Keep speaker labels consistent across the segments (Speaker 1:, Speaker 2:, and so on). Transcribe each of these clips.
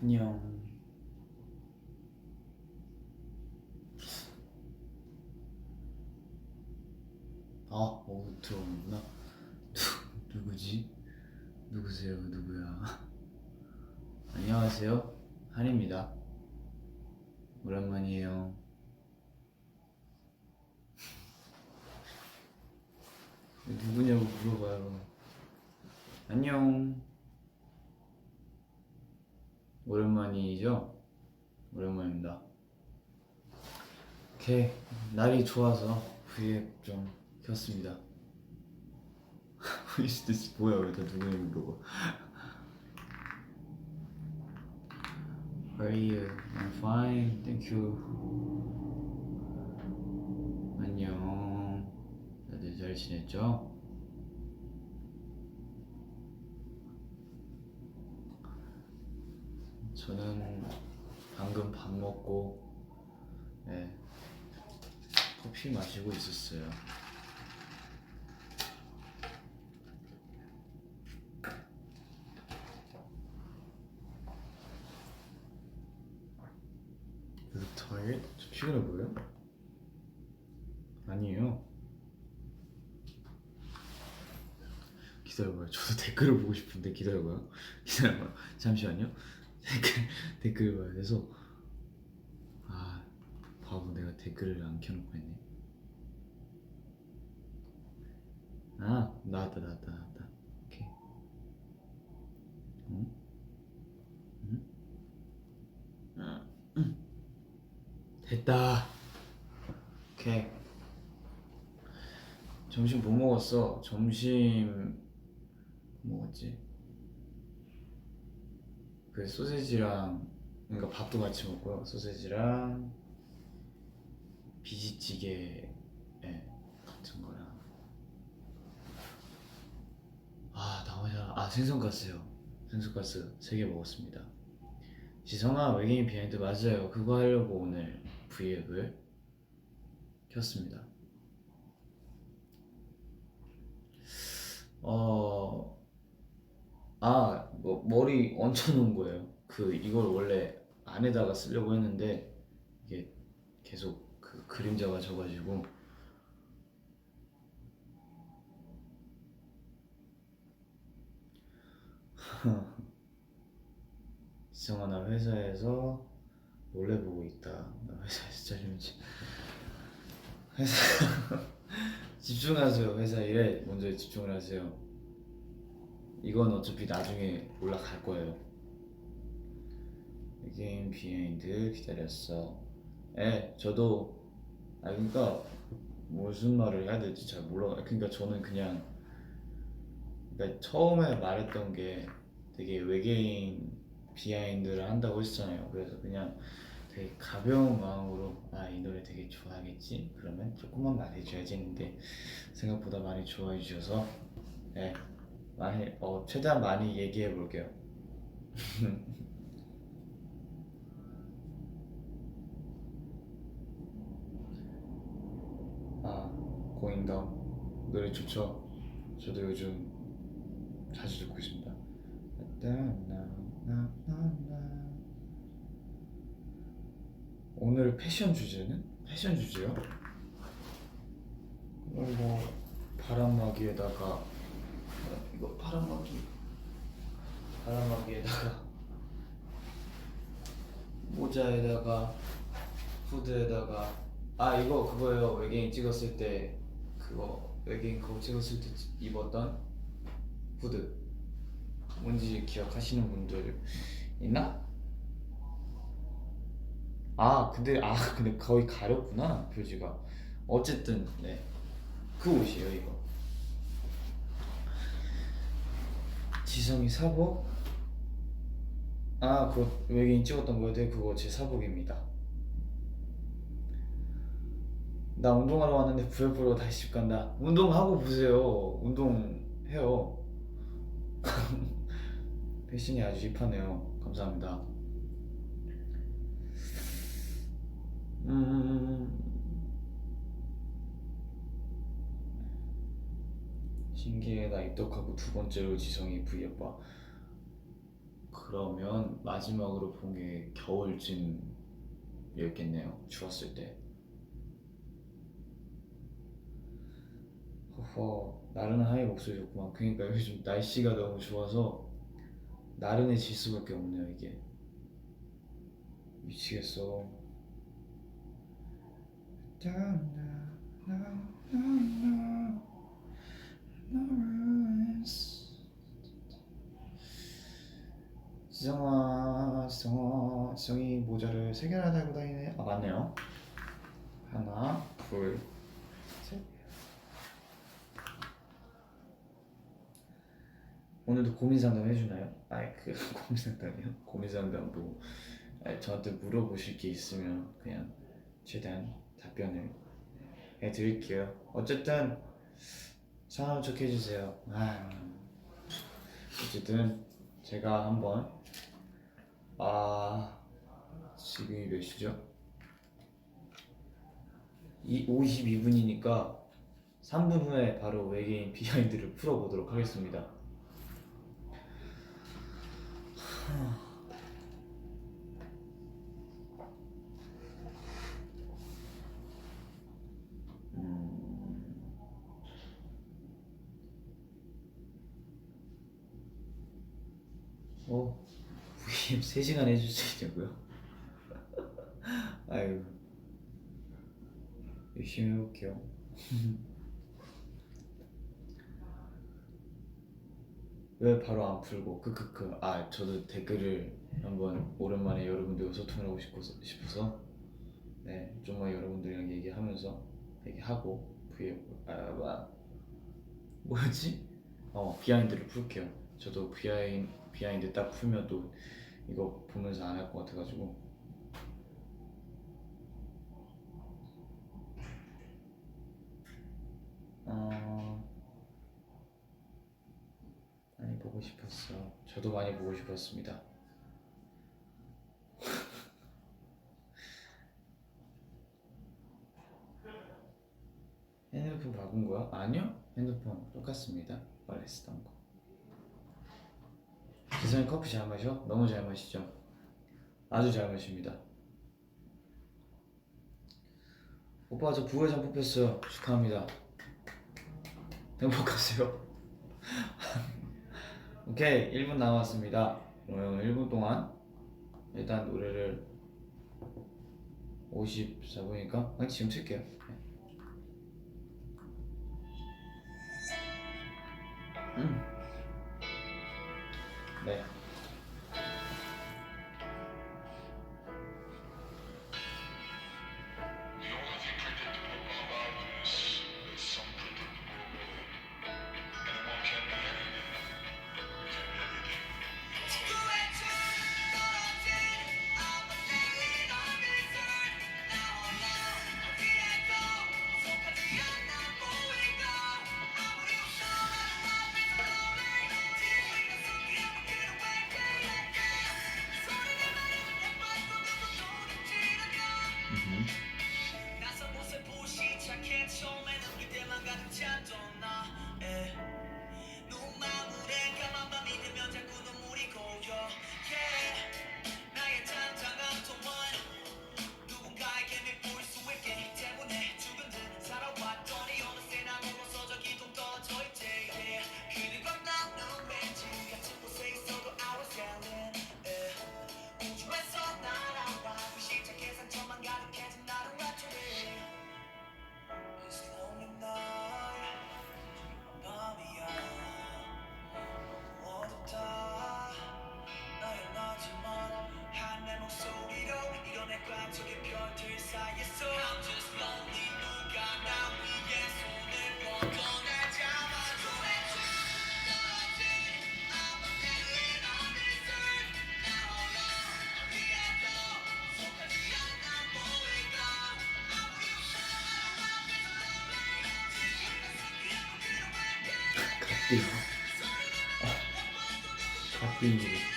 Speaker 1: 안녕. 들어오는구나. 누구지? 누구세요? 누구야? 안녕하세요. 한입니다. 오랜만이에요. 누구냐고 물어봐요. 안녕. 오랜만이죠? 오랜만입니다. 오케이. 날이 좋아서 V앱 좀 켰습니다. 보이시듯이 뭐야? 왜 다 누구냐고 물어봐. How are you? I'm fine. Thank you. 안녕. 다들 잘 지냈죠? 저는 방금 밥 먹고 커피 마시고 있었어요. You look tired? 저 피곤해 보여요? 아니에요. 기다려봐요. 저도 댓글을 보고 싶은데 기다려봐요. 기다려봐요. 잠시만요. 댓글 봐야 돼서. 바보, 내가 댓글을 안 켜놓고 했네. 나왔다. 오케이. 응? 됐다. 오케이. 점심 뭐 먹었어? 점심 먹었지? 그 소세지랑, 그러니까 밥도 같이 먹고요. 소세지랑 비지찌개 같은 거랑 생선가스요. 생선가스 3개 먹었습니다. 지성아, 외계인 비하인드 맞아요. 그거 하려고 오늘 V앱을 켰습니다. 머리 얹혀놓은 거예요. 이걸 원래 안에다가 쓰려고 했는데 이게 계속 그림자가 져가지고. 지성아, 나 회사에서 몰래 보고 있다. 나 회사에서 잘리는지. 회사 집중하세요. 회사 일에 먼저 집중을 하세요. 이건 어차피 나중에 올라갈 거예요. 게임 비하인드 기다렸어. 저도 그러니까 무슨 말을 해야 될지 잘 몰라. 그러니까 저는 그냥, 그러니까 처음에 말했던 게 되게 외계인 비하인드를 한다고 했잖아요. 그래서 그냥 되게 가벼운 마음으로 이 노래 되게 좋아하겠지? 그러면 조금만 말해줘야지 했는데 생각보다 많이 좋아해 주셔서 많이 최대한 많이 얘기해 볼게요. 고잉다운 노래 좋죠? 저도 요즘 자주 듣고 있습니다. 오늘 패션 주제는? 패션 주제요? 오늘 바람막이에다가 이거 바람막이에다가 모자에다가 후드에다가 이거 그거예요. 외계인 찍었을 때 외계인 그거 찍었을 때 입었던 후드. 뭔지 기억하시는 분들 있나? 근데 거의 가렸구나, 표지가. 어쨌든 그 옷이에요. 이거 지성이 사복. 그거 외계인 찍었던 거였는데 그거 제 사복입니다. 나 운동하러 왔는데 부여 보러 다시 집 간다. 운동하고 보세요. 운동해요. 패션이 아주 힙하네요. 감사합니다. 신기해. 나 입덕하고 두 번째로 지성이 V앱 봐. 그러면 마지막으로 본 게 겨울쯤이었겠네요. 추웠을 때. 허허, 나른한 목소리 좋구만. 그러니까 요즘 날씨가 너무 좋아서 나른해질 수밖에 없네요. 이게 미치겠어. 지성이 모자를 3개나 달고 다니네. 아 맞네요. 하나, 둘, 셋. 오늘도 고민 상담 해주나요? 아이 그 고민 상담이요? 고민 상담 뭐 저한테 물어보실 게 있으면 그냥 최대한 답변을 해드릴게요. 어쨌든 상황 척 해주세요. 어쨌든 제가 한번 지금이 몇 시죠? 52분이니까 3분 후에 바로 외계인 비하인드를 풀어보도록 하겠습니다. VM 3시간 해줄 수 있냐고요? 아유, 열심히 해볼게요. 왜 바로 안 풀고 크크크. 저도 댓글을 한번 오랜만에 여러분들과 소통을 하고 싶어서 네, 좀만 여러분들이랑 얘기하면서 얘기하고 뭐였지? 비하인드를 풀게요. 저도 비하인드 딱 풀면 또 이거 보면서 안 할 것 같아가지고. 많이 보고 싶었어. 저도 많이 보고 싶었습니다. 핸드폰 바꾼 거야? 아니요, 핸드폰 똑같습니다. 원래 쓰던 거. 지성이 커피 잘 마셔? 너무 잘 마시죠? 아주 잘 마십니다. 오빠 저 부회장 뽑혔어요. 축하합니다. 행복하세요. 오케이, 1분 남았습니다. 1분 동안 일단 노래를 54분이니까 그냥 지금 틀게요. 네. 갑빈으로.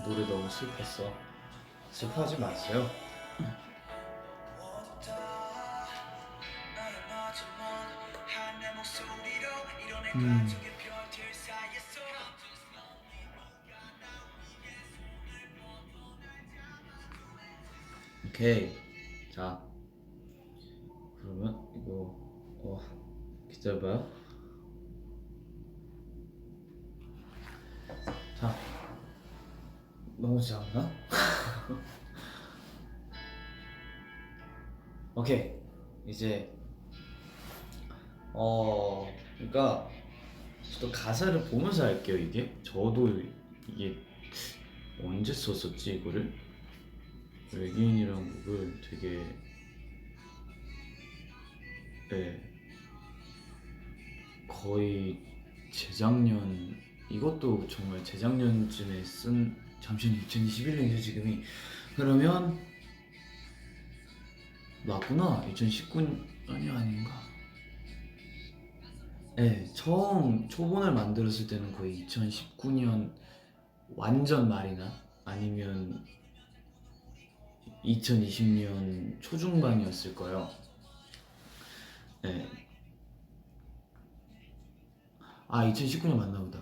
Speaker 1: 노래 너무 슬펐어. 슬퍼하지 마세요. 음. 오케이. 자, 그러면 이거 기다려봐요. 자, 너무 작나? 오케이. 이제 그러니까 또 가사를 보면서 할게요. 이게 저도 이게 언제 썼었지 이거를? 외계인이라는 곡을 되게 네, 거의 재작년, 이것도 정말 재작년쯤에 쓴, 잠시만, 2021년이죠 지금이. 그러면 맞구나. 2019년 아닌가? 네, 처음 초본을 만들었을 때는 거의 2019년 완전 말이나 아니면 2020년 초중반이었을 거예요. 네. 2019년 맞나 보다.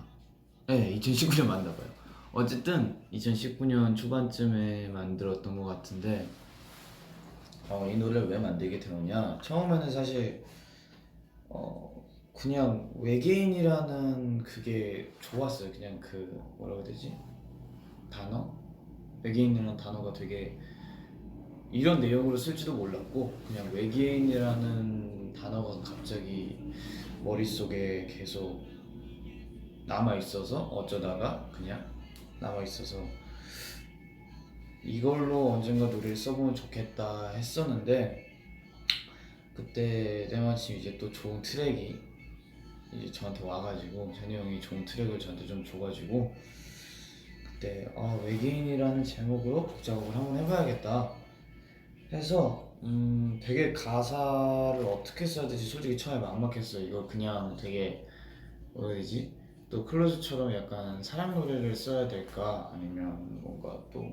Speaker 1: 네, 2019년 맞나 봐요. 어쨌든 2019년 초반쯤에 만들었던 것 같은데 이 노래를 왜 만들게 되었냐? 처음에는 사실 그냥 외계인이라는 그게 좋았어요. 그냥 그 뭐라고 해야 되지? 단어? 외계인이라는 단어가 되게 이런 내용으로 쓸지도 몰랐고 그냥 외계인이라는 단어가 갑자기 머릿속에 계속 남아있어서 어쩌다가 그냥 남아있어서 이걸로 언젠가 노래를 써보면 좋겠다 했었는데 그때 때마침 이제 또 좋은 트랙이 이제 저한테 와가지고 찬이 형이 좋은 트랙을 저한테 좀 줘가지고 그때 외계인이라는 제목으로 곡 작업을 한번 해봐야겠다 해서 되게 가사를 어떻게 써야 될지 솔직히 처음에 막막했어요. 이거 그냥 되게 뭐라 해야 되지? 또 클로즈처럼 약간 사랑 노래를 써야 될까? 아니면 뭔가 또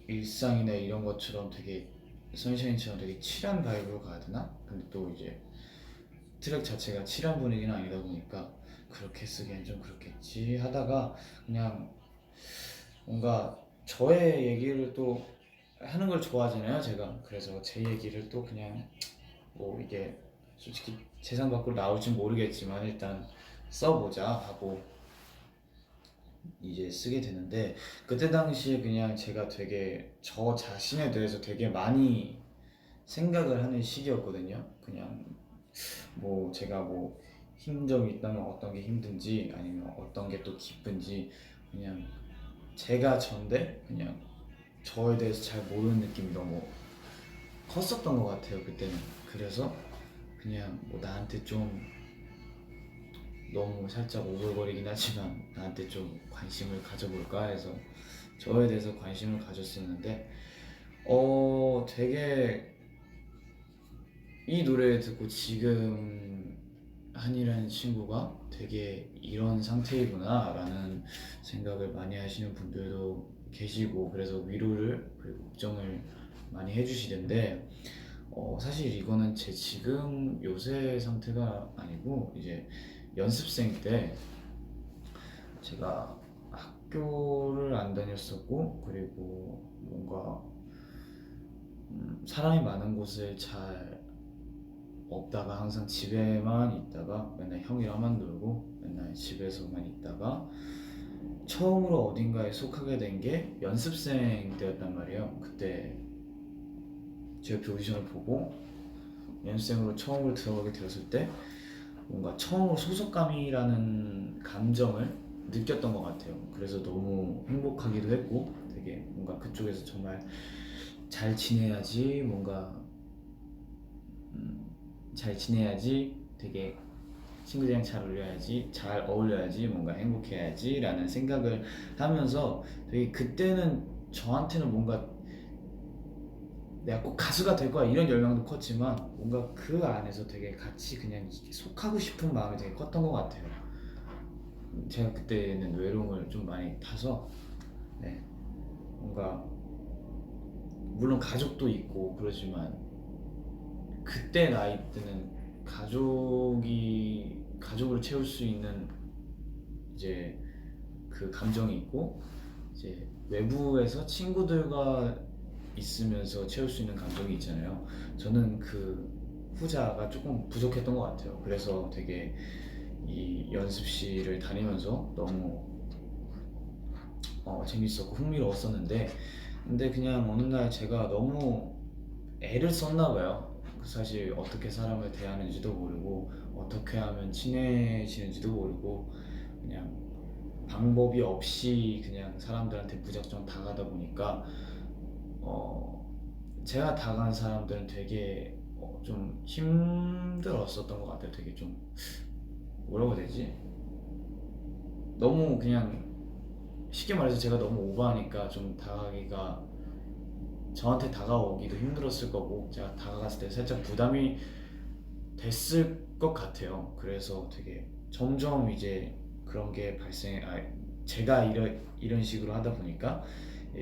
Speaker 1: 일상이나 이런 것처럼 되게 선샤인처럼 되게 칠한 바이브로 가야 되나? 근데 또 이제 트랙 자체가 칠한 분위기는 아니다 보니까 그렇게 쓰기엔 좀 그렇겠지 하다가 그냥 뭔가 저의 얘기를 또 하는 걸 좋아하잖아요 제가. 그래서 제 얘기를 또 그냥 뭐 이게 솔직히 세상 밖으로 나올지 모르겠지만 일단 써보자 하고 이제 쓰게 되는데 그때 당시에 그냥 제가 되게 저 자신에 대해서 되게 많이 생각을 하는 시기였거든요. 그냥 뭐 제가 뭐 힘든 점이 있다면 어떤 게 힘든지 아니면 어떤 게 또 기쁜지 그냥 제가 전데 그냥 저에 대해서 잘 모르는 느낌이 너무 컸었던 것 같아요 그때는. 그래서 그냥 뭐 나한테 좀 너무 살짝 오글거리긴 하지만 나한테 좀 관심을 가져볼까 해서 저에 대해서 관심을 가졌었는데 되게 이 노래 듣고 지금 한이라는 친구가 되게 이런 상태이구나 라는 생각을 많이 하시는 분들도 계시고 그래서 위로를 그리고 걱정을 많이 해주시던데 사실 이거는 제 지금 요새 상태가 아니고 이제 연습생 때 제가 학교를 안 다녔었고 그리고 뭔가 사람이 많은 곳을 잘 없다가 항상 집에만 있다가 맨날 형이랑만 놀고 맨날 집에서만 있다가 처음으로 어딘가에 속하게 된 게 연습생 때였단 말이에요. 그때 제 오디션을 보고 연습생으로 처음으로 들어가게 되었을 때 뭔가 처음으로 소속감이라는 감정을 느꼈던 것 같아요. 그래서 너무 행복하기도 했고 되게 뭔가 그쪽에서 정말 잘 지내야지 뭔가 잘 지내야지 되게 친구들이랑 잘 어울려야지 뭔가 행복해야지 라는 생각을 하면서 되게 그때는 저한테는 뭔가 내가 꼭 가수가 될 거야 이런 열망도 컸지만 뭔가 그 안에서 되게 같이 그냥 속하고 싶은 마음이 되게 컸던 것 같아요. 제가 그때는 외로움을 좀 많이 타서 네, 뭔가 물론 가족도 있고 그러지만 그때 나이 때는 가족을 채울 수 있는 이제 그 감정이 있고 이제 외부에서 친구들과 있으면서 채울 수 있는 감정이 있잖아요. 저는 그 후자가 조금 부족했던 것 같아요. 그래서 되게 이 연습실을 다니면서 너무 재밌었고 흥미로웠었는데 근데 그냥 어느 날 제가 너무 애를 썼나 봐요. 사실 어떻게 사람을 대하는지도 모르고 어떻게 하면 친해지는지도 모르고 그냥 방법이 없이 그냥 사람들한테 무작정 다가다 보니까 어, 제가 다가간 사람들은 되게 좀 힘들었었던 것 같아요. 되게 좀 뭐라고 해야 되지? 너무 그냥 쉽게 말해서 제가 너무 오버하니까 좀 다가가기가 저한테 다가오기도 힘들었을 거고 제가 다가갔을 때 살짝 부담이 됐을 것 같아요. 그래서 되게 점점 이제 그런 게 제가 이런 식으로 하다 보니까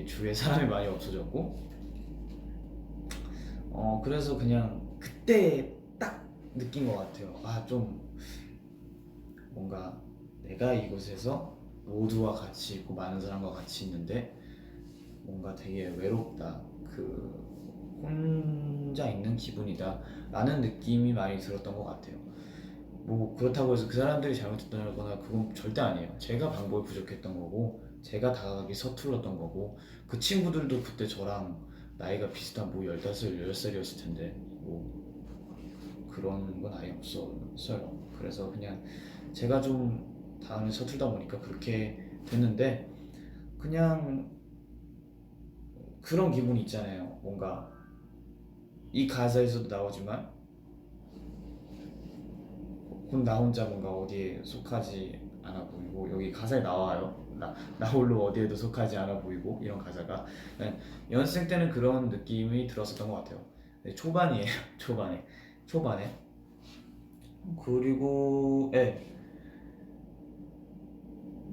Speaker 1: 주위에 사람이 많이 없어졌고 그래서 그냥 그때 딱 느낀 것 같아요. 아, 좀 뭔가 내가 이곳에서 모두와 같이 있고 많은 사람과 같이 있는데 뭔가 되게 외롭다. 그 혼자 있는 기분이다. 라는 느낌이 많이 들었던 것 같아요. 뭐 그렇다고 해서 그 사람들이 잘못했다거나 그건 절대 아니에요. 제가 방법이 부족했던 거고 제가 다가가기 서툴렀던 거고 그 친구들도 그때 저랑 나이가 비슷한 뭐 15살, 16살이었을 텐데 뭐 그런 건 아예 없었어요. 그래서 그냥 제가 좀 다음에 서툴다 보니까 그렇게 됐는데 그냥 그런 기분이 있잖아요. 뭔가 이 가사에서도 나오지만 곧 나 혼자 뭔가 어디에 속하지 않아 보이고 여기 가사에 나와요. 나 홀로 어디에도 속하지 않아 보이고 이런 가사가 네, 연습생 때는 그런 느낌이 들었었던 것 같아요. 네, 초반이에요. 초반에 그리고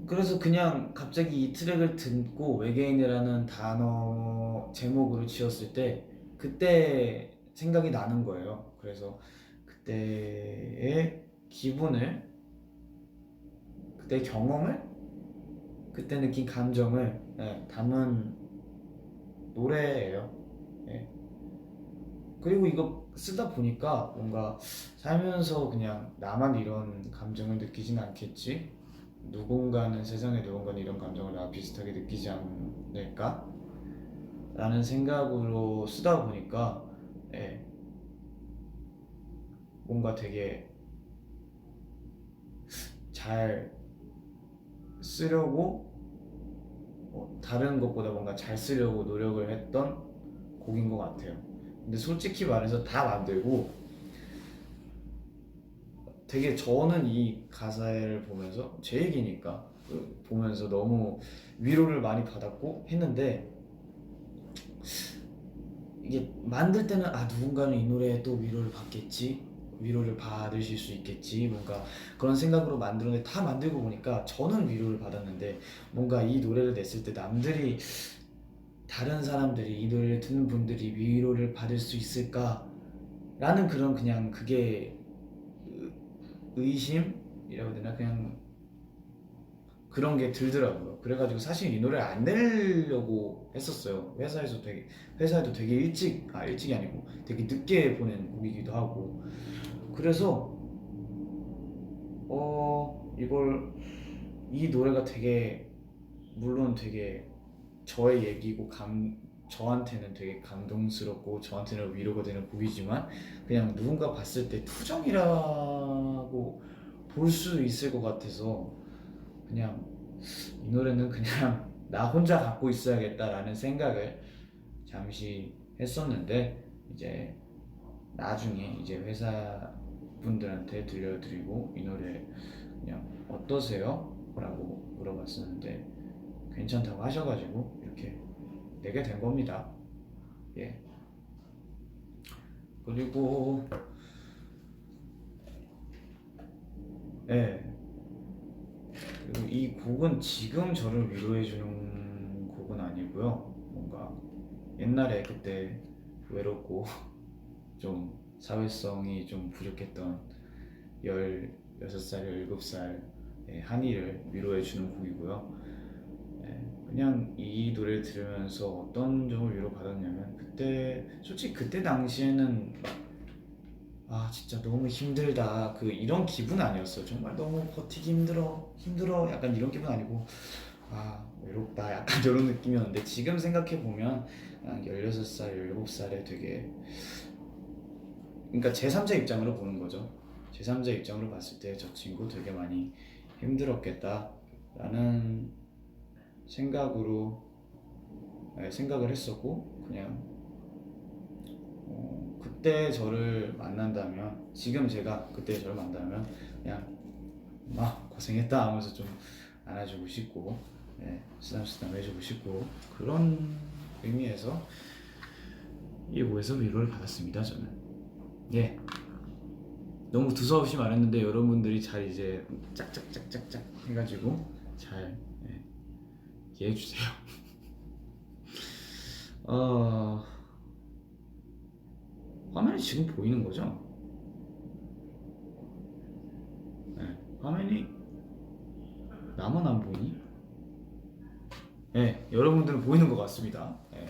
Speaker 1: 그래서 그냥 갑자기 이 트랙을 듣고 외계인이라는 단어 제목으로 지었을 때 그때 생각이 나는 거예요. 그래서 그때의 기분을 그때 경험을 그때 느낀 감정을 담은 노래예요. 예. 그리고 이거 쓰다 보니까 뭔가 살면서 그냥 나만 이런 감정을 느끼진 않겠지? 세상에 누군가는 이런 감정을 나와 비슷하게 느끼지 않을까? 라는 생각으로 쓰다 보니까 예, 뭔가 되게 잘 쓰려고 다른 것보다 뭔가 잘 쓰려고 노력을 했던 곡인 것 같아요. 근데 솔직히 말해서 다 만들고 되게 저는 이 가사를 보면서 제 얘기니까 보면서 너무 위로를 많이 받았고 했는데 이게 만들 때는 누군가는 이 노래에 또 위로를 받겠지 위로를 받으실 수 있겠지 뭔가 그런 생각으로 만들었는데 다 만들고 보니까 저는 위로를 받았는데 뭔가 이 노래를 냈을 때 다른 사람들이 이 노래를 듣는 분들이 위로를 받을 수 있을까 라는 그런 그냥 그게 의심이라고 해야 되나 그냥 그런 게 들더라고요. 그래가지고 사실 이 노래를 안 내려고 했었어요. 회사에도 되게 일찍이 아니고 되게 늦게 보낸 곡이기도 하고. 그래서 이걸 이 노래가 되게 물론 되게 저의 얘기고 저한테는 되게 감동스럽고 저한테는 위로가 되는 곡이지만 그냥 누군가 봤을 때 투정이라고 볼 수 있을 것 같아서 그냥 이 노래는 그냥 나 혼자 갖고 있어야겠다라는 생각을 잠시 했었는데 이제 나중에 이제 회사 분들한테 들려드리고 이 노래 그냥 어떠세요? 라고 물어봤었는데 괜찮다고 하셔가지고 이렇게 내게 된 겁니다. 예. 그리고 예. 그리고 이 곡은 지금 저를 위로해주는 곡은 아니고요. 뭔가 옛날에 그때 외롭고 좀 사회성이 좀 부족했던 16살, 17살의 한이를 위로해주는 곡이고요. 그냥 이 노래를 들으면서 어떤 점을 위로받았냐면, 그때 솔직히 그때 당시에는 아 진짜 너무 힘들다 그 이런 기분 아니었어요. 정말 너무 버티기 힘들어 약간 이런 기분 아니고, 아 외롭다 약간 이런 느낌이었는데, 지금 생각해보면 16살, 17살에 되게, 그러니까 제3자 입장으로 보는 거죠. 제3자 입장으로 봤을 때 저 친구 되게 많이 힘들었겠다라는 생각으로 생각을 했었고, 그냥 그때 저를 만난다면, 지금 제가 그때 저를 만나면 그냥 막 고생했다 하면서 좀 안아주고 싶고, 쓰담쓰담 해주고 싶고, 그런 의미에서 이 곡에서 위로를 받았습니다. 저는 너무 두서없이 말했는데 여러분들이 잘 이제 짝짝짝짝짝 해가지고 잘 이해해주세요. 화면이 지금 보이는 거죠? 화면이 나만 안 보이니? 여러분들은 보이는 것 같습니다. 네.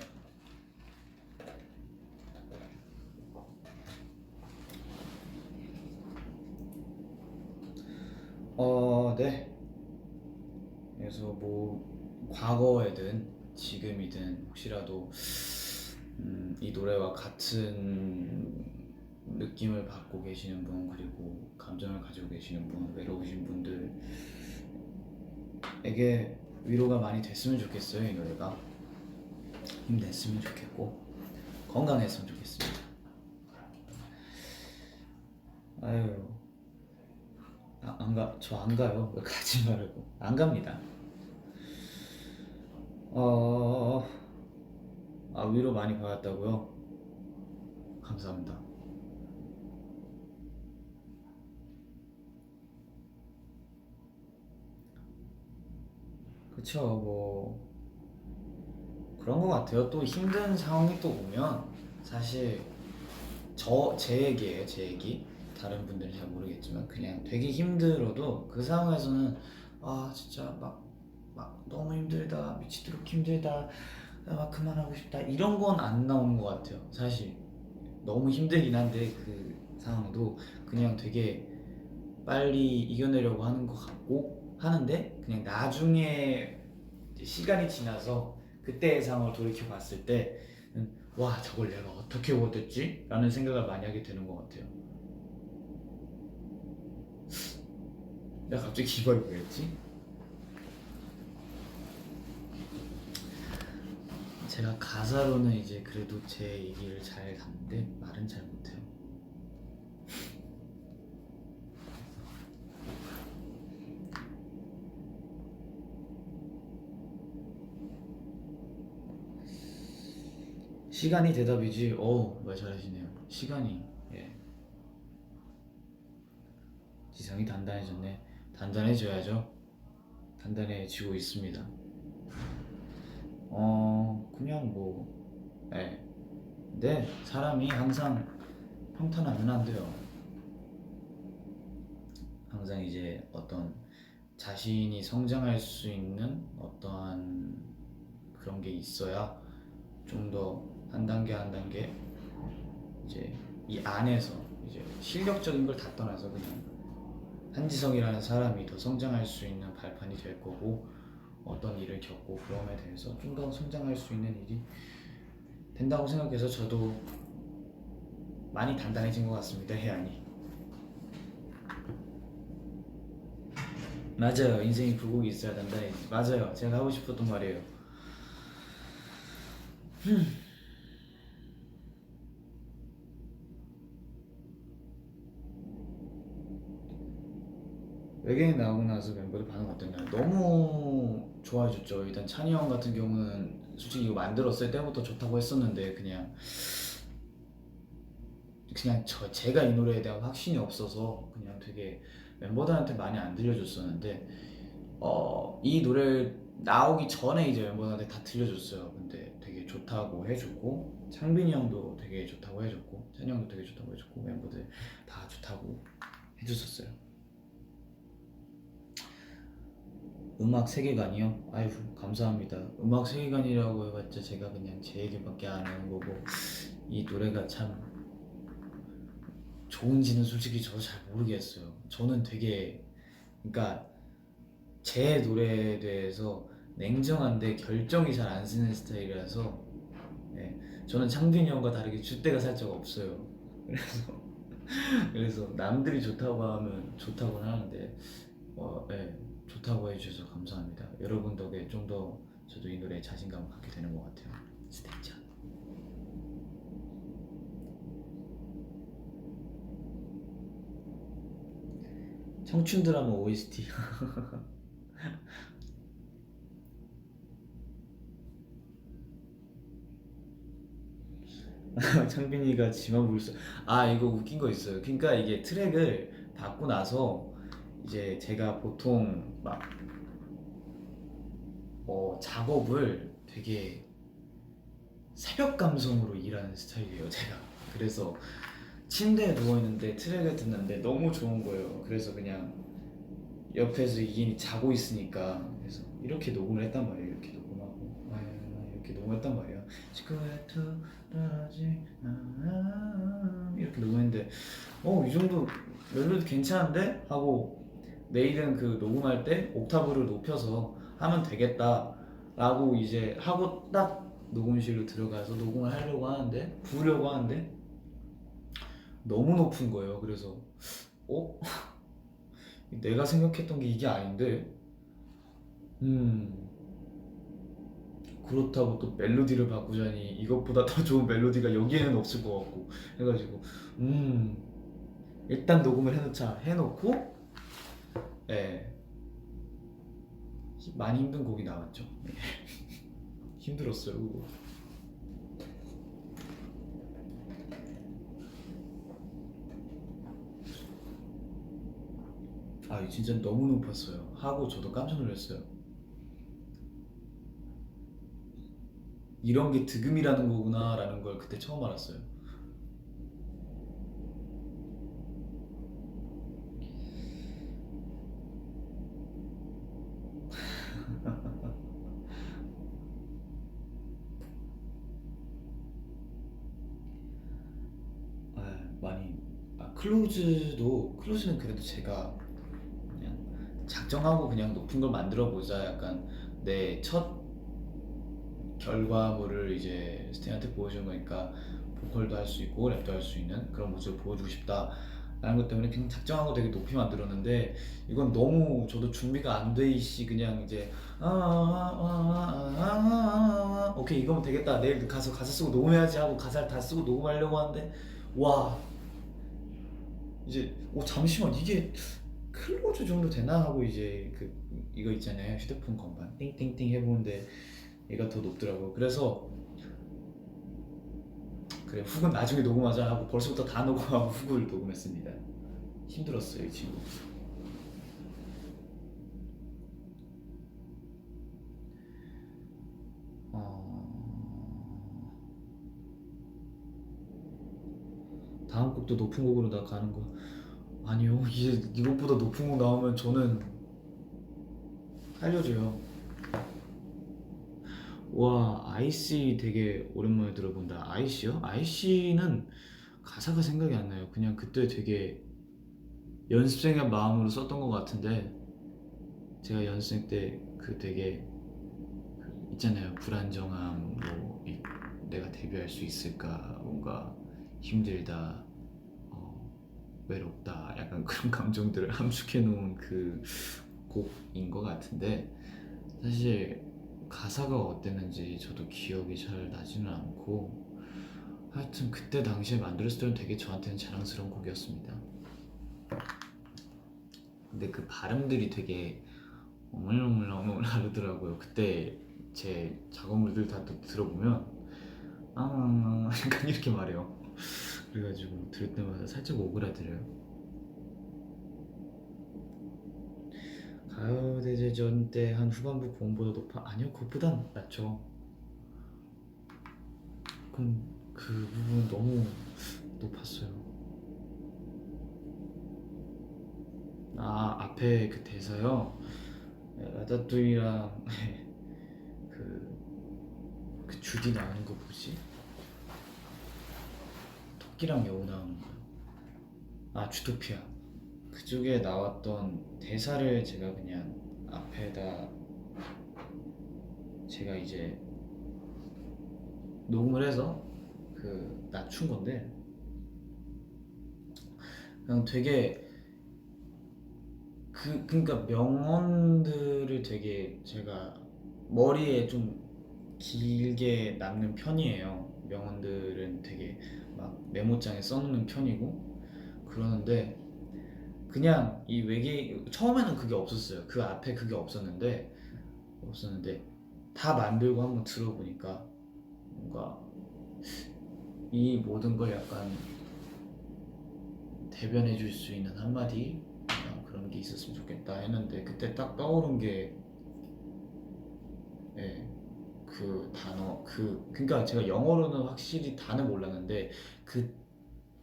Speaker 1: 그래서 뭐 과거에든 지금이든 혹시라도 이 노래와 같은 느낌을 받고 계시는 분, 그리고 감정을 가지고 계시는 분, 외로우신 분들에게 위로가 많이 됐으면 좋겠어요. 이 노래가 힘냈으면 좋겠고 건강했으면 좋겠습니다. 아유, 저 안 가요. 왜 가지 말고. 안 갑니다. 위로 많이 받았다고요? 감사합니다. 그쵸, 뭐 그런 것 같아요. 또 힘든 상황이 또 오면, 사실 제 얘기, 다른 분들은 잘 모르겠지만 그냥 되게 힘들어도 그 상황에서는 진짜 막 너무 힘들다, 미치도록 힘들다, 막 그만하고 싶다, 이런 건 안 나오는 것 같아요. 사실 너무 힘들긴 한데 그 상황도 그냥 되게 빨리 이겨내려고 하는 것 같고 하는데, 그냥 나중에 이제 시간이 지나서 그때의 상황을 돌이켜 봤을 때 와 저걸 내가 어떻게 못했지? 라는 생각을 많이 하게 되는 것 같아요. 내가 갑자기 기발이 뭐였지? 제가 가사로는 이제 그래도 제 얘기를 잘 담는데 말은 잘 못해요. 시간이 대답이지. 말 잘하시네요. 시간이. 지성이 단단해졌네. 단단해져야죠. 단단해지고 있습니다. 그냥 뭐, 네, 사람이 항상 평탄하면 안 돼요. 항상 이제 어떤 자신이 성장할 수 있는 어떠한 그런 게 있어야 좀 더 한 단계 한 단계 이제 이 안에서 이제 실력적인 걸 다 떠나서 그냥 한지성이라는 사람이 더 성장할 수 있는 발판이 될 거고, 어떤 일을 겪고 그럼에 대해서 좀 더 성장할 수 있는 일이 된다고 생각해서 저도 많이 단단해진 것 같습니다. 해안이. 맞아요. 인생이 굴곡이 있어야 단단해. 맞아요. 제가 하고 싶었던 말이에요. 외계인 나오고 나서 멤버들 반응 어땠나요? 너무 좋아해줬죠. 일단 찬이 형 같은 경우는 솔직히 이거 만들었을 때부터 좋다고 했었는데, 그냥 제가 이 노래에 대한 확신이 없어서 그냥 되게 멤버들한테 많이 안 들려줬었는데, 이 노래 나오기 전에 이제 멤버들한테 다 들려줬어요. 근데 되게 좋다고 해줬고, 창빈이 형도 되게 좋다고 해줬고, 찬이 형도 되게 좋다고 해줬고, 멤버들 다 좋다고 해줬었어요. 음악 세계관이요? 아유, 감사합니다. 음악 세계관이라고 해봤자 제가 그냥 제 얘기밖에 안 하는 거고, 이 노래가 참 좋은지는 솔직히 저도 잘 모르겠어요. 저는 되게, 그러니까 제 노래에 대해서 냉정한데 결정이 잘 안 쓰는 스타일이라서, 네, 저는 창빈이 형과 다르게 줏대가 살짝 없어요. 그래서 남들이 좋다고 하면 좋다고는 하는데, 네, 좋다고 해주셔서 감사합니다. 여러분 덕에 좀 더 저도 이 노래에 자신감을 갖게 되는 것 같아요. 스테이션. 청춘 드라마 OST. 창빈이가 지만 불써. 아, 이거 웃긴 거 있어요. 그러니까 이게 트랙을 받고 나서 이제 제가 보통 막 작업을 되게 새벽 감성으로 일하는 스타일이에요, 제가. 그래서 침대에 누워 있는데 트랙을 듣는데 너무 좋은 거예요. 그래서 그냥 옆에서 이인이 자고 있으니까, 그래서 이렇게 녹음을 했단 말이에요. 이렇게 녹음하고 이렇게 녹음했단 말이에요. 지구에 돌아지 이렇게 녹음했는데, 이 정도 멜로디 괜찮은데? 하고 내일은 그 녹음할 때 옥타브를 높여서 하면 되겠다 라고 이제 하고 딱 녹음실로 들어가서 녹음을 하려고 하는데, 부르려고 하는데 너무 높은 거예요. 그래서 어? 내가 생각했던 게 이게 아닌데, 그렇다고 또 멜로디를 바꾸자니 이것보다 더 좋은 멜로디가 여기에는 없을 것 같고 해가지고, 일단 녹음을 해놓자 해놓고, 예, 많이 힘든 곡이 나왔죠. 힘들었어요, 그거. 아, 진짜 너무 높았어요. 하고 저도 깜짝 놀랐어요. 이런 게 득음이라는 거구나 라는 걸 그때 처음 알았어요. 많이. 클로즈는 그래도 제가 그냥 작정하고 그냥 높은 걸 만들어 보자, 약간 내 첫 결과물을 이제 스테이한테 보여준 거니까 보컬도 할 수 있고 랩도 할 수 있는 그런 모습을 보여주고 싶다 라는 것 때문에 그냥 작정하고 되게 높이 만들었는데, 이건 너무 저도 준비가 안 돼 있이 그냥 이제 오케이 이거면 되겠다, 내일 가서 가사 쓰고 녹음해야지 하고 가사를 다 쓰고 녹음하려고 하는데, 와, 이제 잠시만, 이게 클로즈 정도 되나 하고 이제 이거 있잖아요, 휴대폰 건반 띵띵띵 해보는데 얘가 더 높더라고요. 그래서 그래, 훅은 나중에 녹음하자 하고 벌써부터 다 녹음하고 훅을 녹음했습니다. 힘들었어요, 이 친구. 다음 곡도 높은 곡으로 나 가는 거 아니요. 이것보다 높은 곡 나오면 저는 살려줘요. 와, 아이씨 되게 오랜만에 들어본다. 아이씨요? 아이씨는 가사가 생각이 안 나요. 그냥 그때 되게 연습생의 마음으로 썼던 것 같은데, 제가 연습생 때 되게 있잖아요, 불안정함, 내가 데뷔할 수 있을까, 뭔가 힘들다, 외롭다, 약간 그런 감정들을 함축해 놓은 그 곡인 것 같은데, 사실 가사가 어땠는지 저도 기억이 잘 나지는 않고, 하여튼 그때 당시에 만들었을 때는 되게 저한테는 자랑스러운 곡이었습니다. 근데 그 발음들이 되게 어물렁어물렁 하더라고요. 그때 제 작업물들 다 또 들어보면 약간 이렇게 말해요. 그래가지고 들을 때마다 살짝 오그라들어요. 가요대제전 때 한 후반부 고음보다 높아? 아니요, 그것보단 낮죠. 그럼 그 부분 너무 높았어요. 아, 앞에 그 대사요. 라따뚜이랑 그 주디 나오는 거 뭐지? 토끼랑 여우 나오는 거. 아, 주토피아. 그쪽에 나왔던 대사를 제가 그냥 앞에다 제가 이제 녹음을 해서 그 낮춘 건데 그냥 되게 그러니까 명언들을 되게 제가 머리에 좀 길게 남는 편이에요. 명언들은 되게 막 메모장에 써놓는 편이고 그러는데 그냥 이 외계 처음에는 그게 없었어요. 그 앞에 그게 없었는데 다 만들고 한번 들어보니까 뭔가 이 모든 걸 약간 대변해 줄 수 있는 한마디 그런 게 있었으면 좋겠다 했는데 그때 딱 떠오른 게 예, 그 단어 그러니까 제가 영어로는 확실히 다는 몰랐는데 그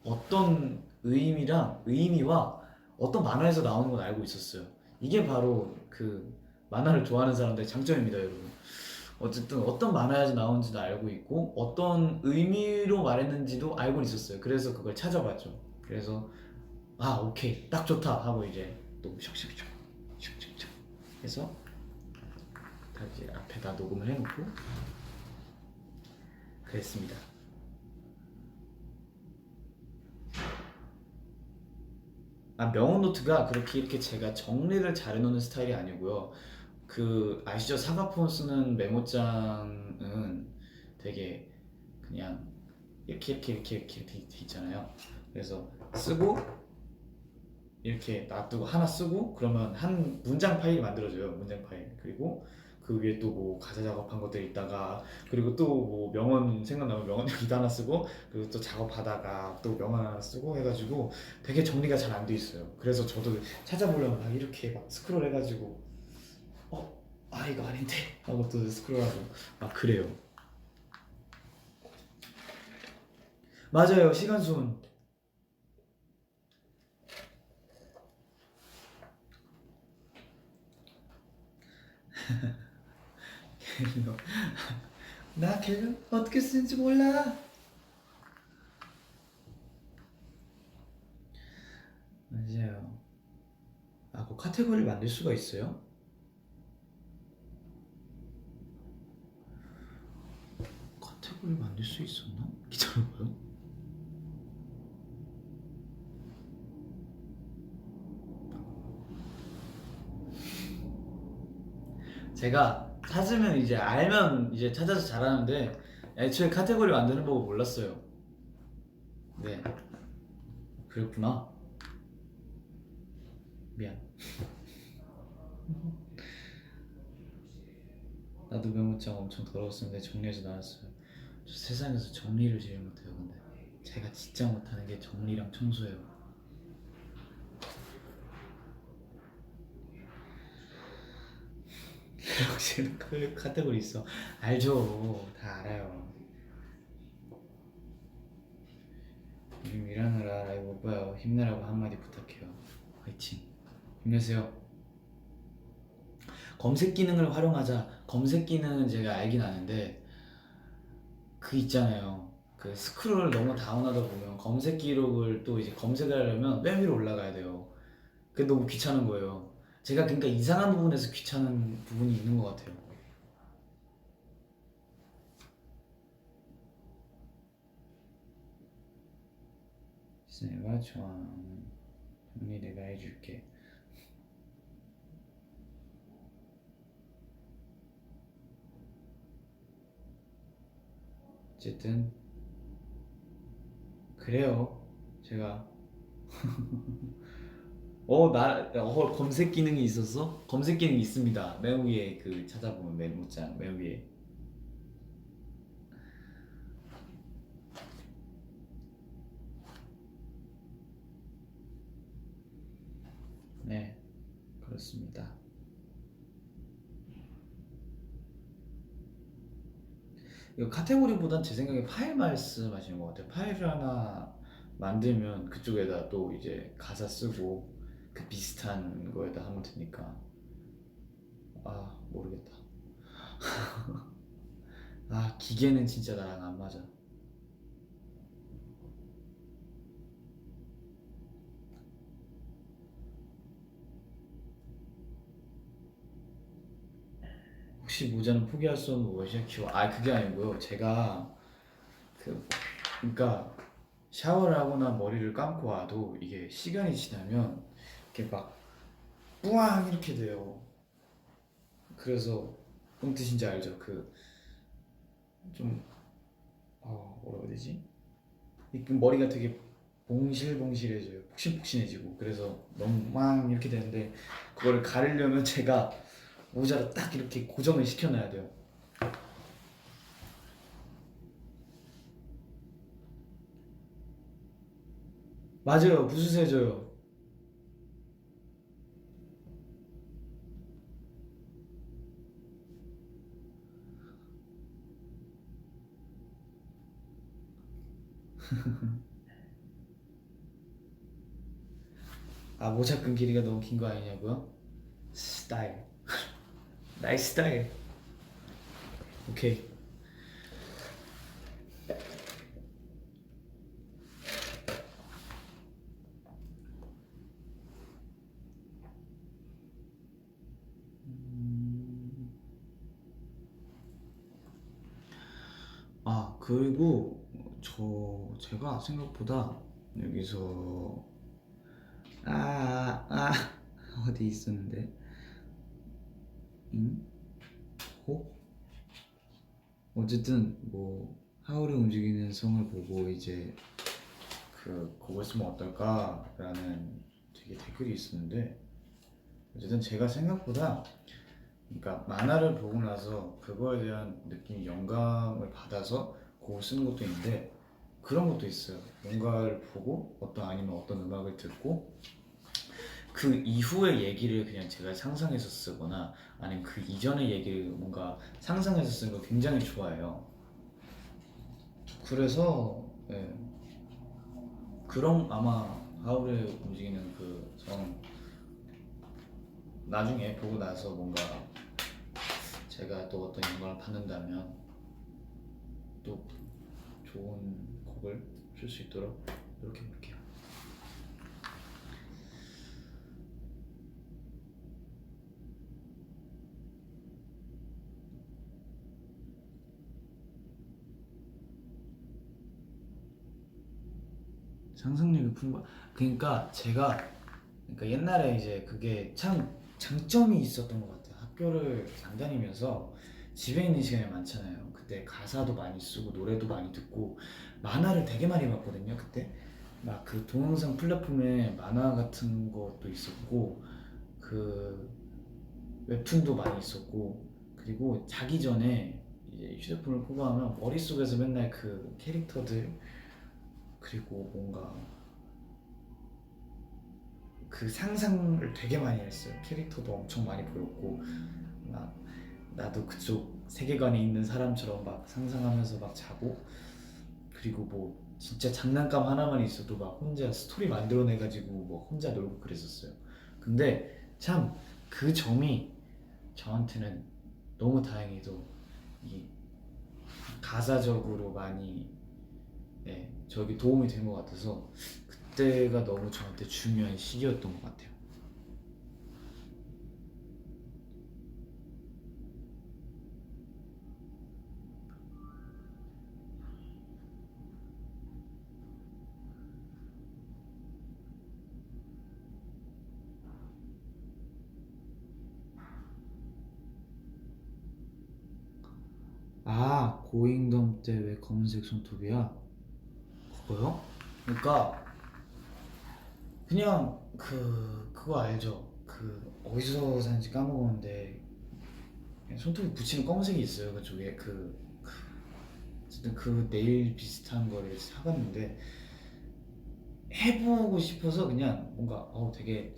Speaker 1: 어떤 의미와 어떤 만화에서 나오는 건 알고 있었어요. 이게 바로 그 만화를 좋아하는 사람들의 장점입니다, 여러분. 어쨌든 어떤 만화에서 나오는지도 알고 있고 어떤 의미로 말했는지도 알고 있었어요. 그래서 그걸 찾아봤죠. 그래서 아, 오케이, 딱 좋다 하고 이제 또 샥샥샥 샥샥샥 해서 다 이제 앞에다 녹음을 해놓고 그랬습니다. 아, 명언 노트가 그렇게 이렇게 제가 정리를 잘 해놓는 스타일이 아니고요. 그 아시죠? 사과폰 쓰는 메모장은 되게 그냥 이렇게 돼 있잖아요. 그래서 쓰고 이렇게 놔두고 하나 쓰고 그러면 한 문장 파일이 만들어져요. 문장 파일. 그리고 그 위에 또 뭐 가사 작업한 것들 있다가 그리고 또 뭐 명언 생각나면 명언 여기다 하나 쓰고 그리고 또 작업하다가 또 명언 하나 쓰고 해가지고 되게 정리가 잘 안 돼 있어요. 그래서 저도 찾아보려면 막 이렇게 막 스크롤 해가지고 이거 아닌데 하고 또 스크롤하고 막 그래요. 맞아요, 시간순. 나 갤러 어떻게 쓰는지 몰라. 맞아요. 아, 그 카테고리를 만들 수가 있어요? 카테고리 만들 수 있었나? 기다려봐요. 제가 찾으면 이제 알면 이제 찾아서 잘하는데 애초에 카테고리 만드는 법을 몰랐어요. 네, 그렇구나. 미안. 나도 메모장 엄청 더러웠었는데 정리해서 나왔어요. 저 세상에서 정리를 제일 못해요. 근데 제가 진짜 못하는 게 정리랑 청소예요. 역시 그 카테고리 있어. 알죠. 다 알아요. 요즘 일하느라 라이브 못 봐요. 힘내라고 한마디 부탁해요. 화이팅. 힘내세요. 검색 기능을 활용하자. 검색 기능은 제가 알긴 아는데 그 있잖아요. 그 스크롤을 너무 다운하다 보면 검색 기록을 또 이제 검색을 하려면 맨 위로 올라가야 돼요. 그게 너무 귀찮은 거예요. 제가 그러니까 이상한 부분에서 귀찮은 부분이 있는 것 같아요. 내가 좋아하는 정리 내가 해줄게. 어쨌든 그래요. 제가 검색 기능이 있었어? 검색 기능이 있습니다. 맨 위에 그 찾아보면 메모장 맨 위에. 네, 그렇습니다. 이거 카테고리보단 제 생각에 파일 말씀하시는 것 같아요. 파일을 하나 만들면 그쪽에다 또 이제 가사 쓰고 그 비슷한 거에다 하면 되니까. 아, 모르겠다. 아, 기계는 진짜 나랑 안 맞아. 혹시 모자는 포기할 수 없는 워시큐 아, 그게 아니고요. 제가 그 그러니까 샤워를 하거나 머리를 감고 와도 이게 시간이 지나면 이렇게 막 뿌앙 이렇게 돼요. 그래서 뭔 뜻인지 알죠? 그 좀 뭐라고 해야 되지? 이 머리가 되게 봉실봉실해져요. 폭신폭신해지고 그래서 너무 막 이렇게 되는데 그거를 가리려면 제가 모자를 딱 이렇게 고정을 시켜놔야 돼요. 맞아요. 부스스해져요. 아, 모자끈 길이가 너무 긴 거 아니냐고요? 스타일. 나이 스타일. 오케이. 아, 그리고 제가 생각보다 여기서 어디 있었는데? 응? 호? 어쨌든 뭐 하울의 움직이는 성을 보고 이제 그거 쓰면 어떨까라는 되게 댓글이 있었는데 어쨌든 제가 생각보다 그러니까 만화를 보고 나서 그거에 대한 느낌 영감을 받아서 곡을 쓰는 것도 있는데 그런 것도 있어요. 뭔가를 보고 아니면 어떤 음악을 듣고 그 이후의 얘기를 그냥 제가 상상해서 쓰거나 아니면 그 이전의 얘기를 뭔가 상상해서 쓰는 거 굉장히 좋아해요. 그래서 예, 그런 아마 하울의 움직이는 그 성 나중에 보고 나서 뭔가 제가 또 어떤 영감을 받는다면 또 좋은 곡을 쓸 수 있도록 노력해 볼게요. 상상력이 풍부. 그러니까 제가 그러니까 옛날에 이제 그게 참 장점이 있었던 것 같아요. 학교를 안 다니면서 집에 있는 시간이 많잖아요. 그때 가사도 많이 쓰고 노래도 많이 듣고 만화를 되게 많이 봤거든요. 그때 막 그 동영상 플랫폼에 만화 같은 것도 있었고 그 웹툰도 많이 있었고 그리고 자기 전에 이제 휴대폰을 끄고 하면 머릿속에서 맨날 그 캐릭터들 그리고 뭔가 그 상상을 되게 많이 했어요. 캐릭터도 엄청 많이 보였고 막 나도 그쪽 세계관에 있는 사람처럼 막 상상하면서 막 자고 그리고 뭐 진짜 장난감 하나만 있어도 막 혼자 스토리 만들어내가지고 뭐 혼자 놀고 그랬었어요. 근데 참 그 점이 저한테는 너무 다행히도 이 가사적으로 많이 저기 도움이 된 것 같아서 그때가 너무 저한테 중요한 시기였던 것 같아요. 아, 고잉덤 때 왜 검은색 손톱이야? 그거요? 그러니까 그냥 그거 알죠? 그 어디서 산지 까먹었는데 그냥 손톱에 붙이는 검은색이 있어요. 그쪽에 어쨌든 그 네일 비슷한 거를 사봤는데 해보고 싶어서 그냥 뭔가 되게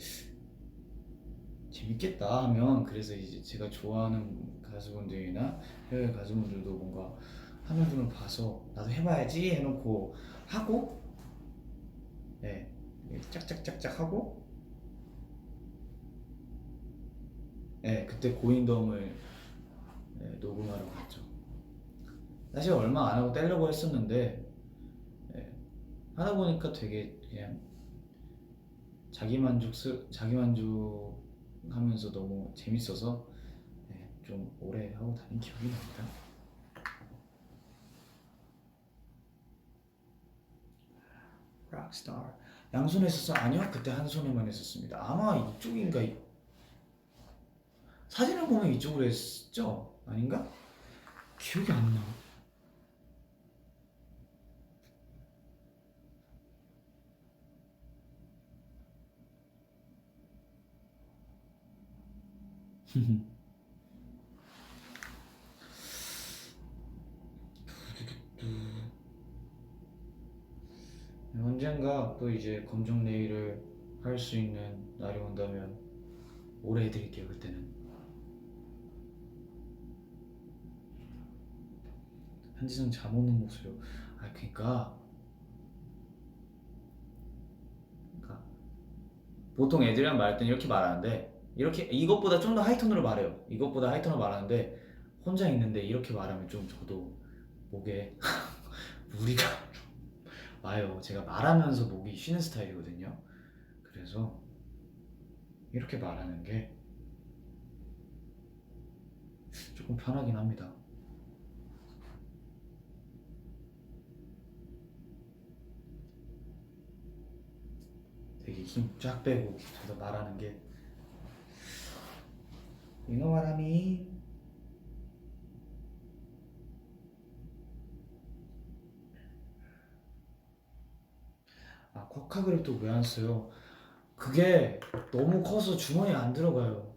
Speaker 1: 재밌겠다 하면 그래서 이제 제가 좋아하는 가수분들이나 해외 가수분들도 뭔가 하는 분을 봐서 나도 해봐야지 해놓고 하고, 네, 짝짝짝짝 하고, 네, 그때 고인덤을 녹음하러 갔죠. 사실 얼마 안 하고 떼려고 했었는데, 네, 하다 보니까 되게 그냥 자기만족하면서 너무 재밌어서 좀 오래 하고 다닌 기억이 납니다. 락스타. 양손에 있었어? 아니요, 그때 한 손에만 했었습니다. 아마 이쪽인가? 사진을 보면 이쪽으로 했죠? 아닌가? 기억이 안 나. 언젠가 또 이제 검정 네일을 할 수 있는 날이 온다면 오래 해드릴게요. 그때는 한지성 잠 오는 목소리로. 그러니까 보통 애들이랑 말할 때는 이렇게 말하는데, 이렇게 이것보다 좀 더 하이톤으로 말해요. 이것보다 하이톤으로 말하는데 혼자 있는데 이렇게 말하면 좀 저도 목에 무리가 와요. 제가 말하면서 목이 쉬는 스타일이거든요. 그래서 이렇게 말하는 게 조금 편하긴 합니다. 되게 힘 쫙 빼고 저도 말하는 게 이노바람이. 쿼카 그립도 왜 안 써요? 그게 너무 커서 주머니에 안 들어가요.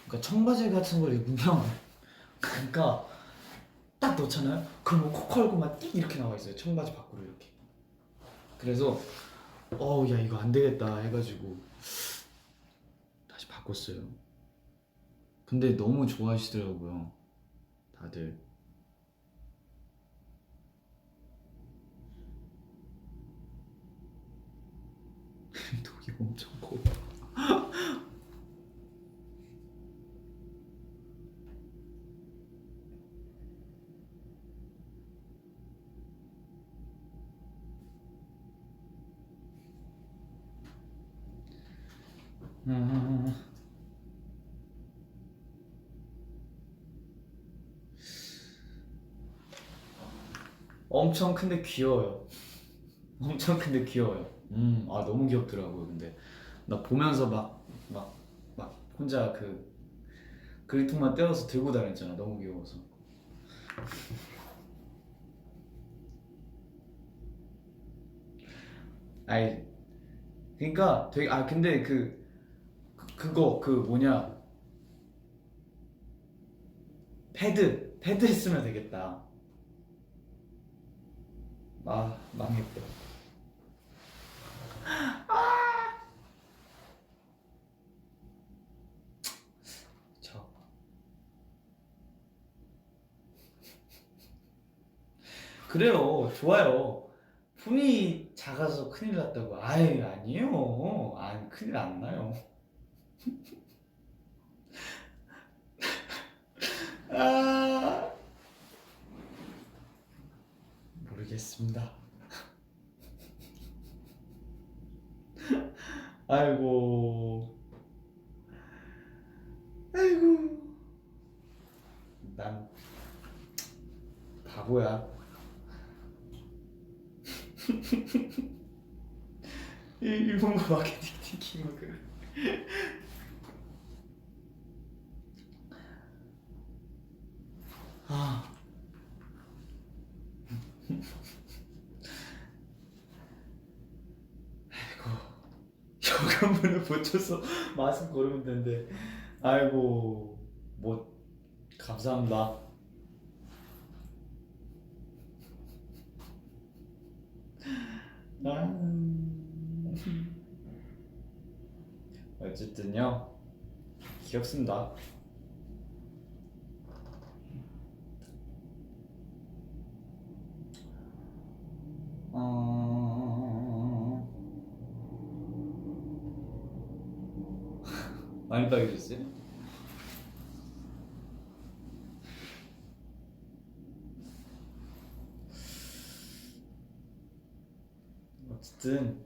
Speaker 1: 그러니까 청바지 같은 걸 입으면 그러니까 딱 넣잖아요? 그러면 코 걸고만 띡 이렇게 나와 있어요. 청바지 밖으로 이렇게. 그래서 야 이거 안 되겠다 해가지고 다시 바꿨어요. 근데 너무 좋아하시더라고요, 다들. 독이 엄청 커. 엄청 큰데 귀여워요. 엄청 큰데 귀여워요. 너무 귀엽더라고요. 근데 나 보면서 막 혼자 그 그리통만 떼어서 들고 다녔잖아. 너무 귀여워서. 아이, 그러니까 되게 근데 그거 그 뭐냐, 패드 했으면 되겠다. 망했다. 저 그래요. 좋아요. 품이 작아서 큰일 났다고. 아니에요. 큰일 안 나요. 아, 모르겠습니다. 아이고, 아이고, 난 바보야. 일본어 마케팅 팀을. 아, 아이고, 현관문을 붙여서 마스크 걸으면 되는데. 아이고, 뭐 감사합니다. 아, 어쨌든요, 귀엽습니다. 많이 빨개졌어요? 어쨌든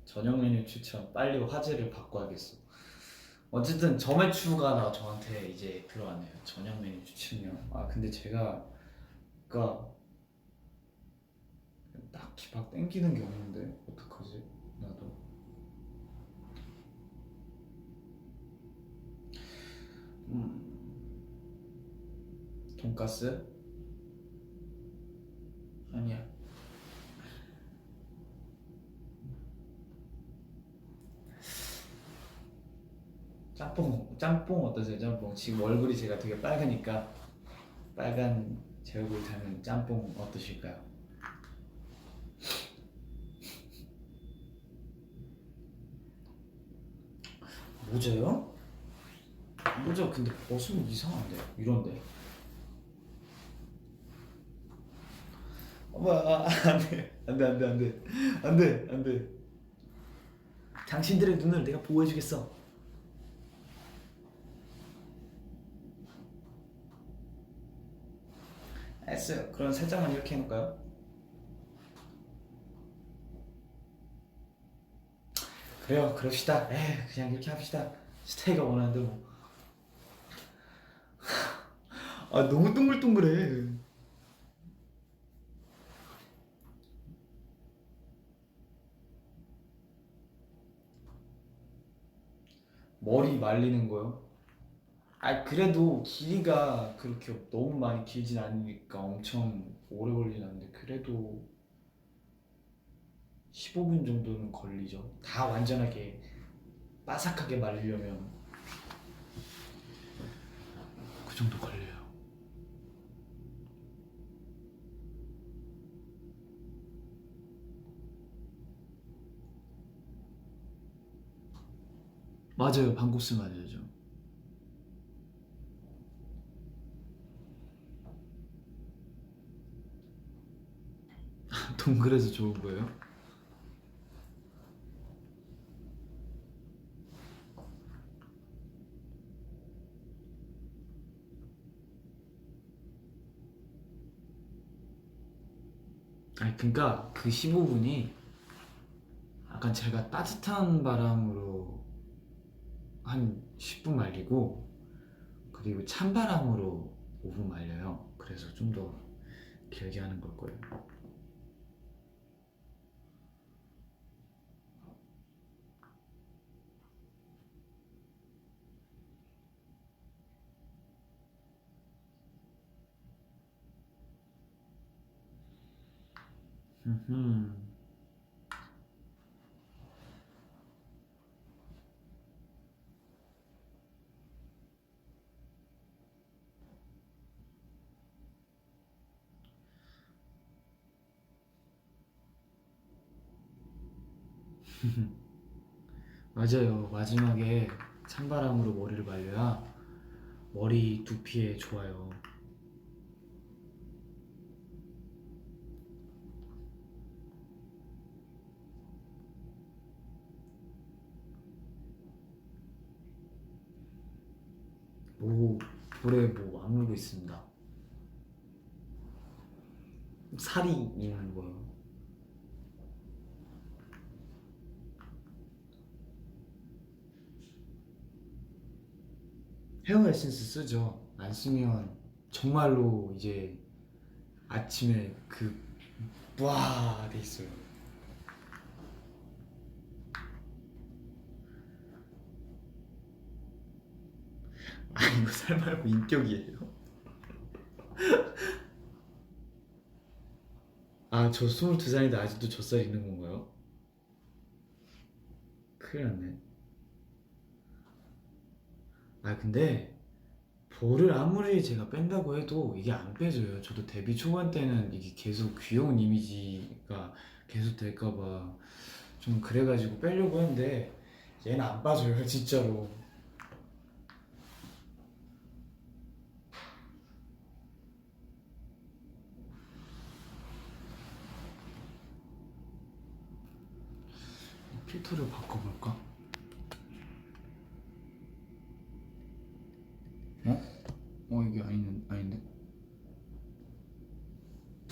Speaker 1: 저녁 메뉴 추천 빨리 화제를 바꿔야겠어. 어쨌든 점액추가 저한테 이제 들어왔네요. 저녁 메뉴 추천이요. 아 근데 제가 그니까 딱히 막 땡기는 게 없는데 어떡하지? 나도 돈까스? 아니야. 짬뽕 어떠세요? 짬뽕 지금 얼굴이 제가 되게 빨가니까 빨간 제 얼굴 닮은 짬뽕 어떠실까요? 모자요? 모자 근데 벗으면 이상한데 이런데 어머 안돼 안돼 안돼 안돼 안돼 안돼 당신들의 눈을 내가 보호해주겠어. 알았어요. 그럼 살짝만 이렇게 해놓을까요? 그래요 그럽시다. 에 그냥 이렇게 합시다. 스테이가 원하는데 뭐. 아 너무 동글동글해. 머리 말리는 거요? 아 그래도 길이가 그렇게 너무 많이 길진 않으니까 엄청 오래 걸리진 않는데 그래도 15분 정도는 걸리죠. 다 완전하게 바삭하게 말리려면 그 정도 걸려요. 맞아요. 반곱슬 맞아야죠. 동그래서 좋은 거예요? 아니 그러니까 그 15분이 약간 제가 따뜻한 바람으로 한 10분 말리고 그리고 찬바람으로 5분 말려요. 그래서 좀 더 길게 하는 걸 거예요. 맞아요. 마지막에 찬바람으로 머리를 말려야 머리 두피에 좋아요. 뭐 볼에 뭐 아물고 있습니다. 살이 있는 거요. 헤어 에센스 쓰죠. 안 쓰면 정말로 이제 아침에 그 부아 돼 있어요. 아 이거 살 말고 인격이에요? 아 저 22살인데 아직도 젖살 있는 건가요? 큰일 났네. 아 근데 볼을 아무리 제가 뺀다고 해도 이게 안 빼져요. 저도 데뷔 초반 때는 이게 계속 귀여운 이미지가 계속 될까봐 좀 그래가지고 빼려고 했는데 얘는 안 빠져요 진짜로. 필터를 바꿔볼까?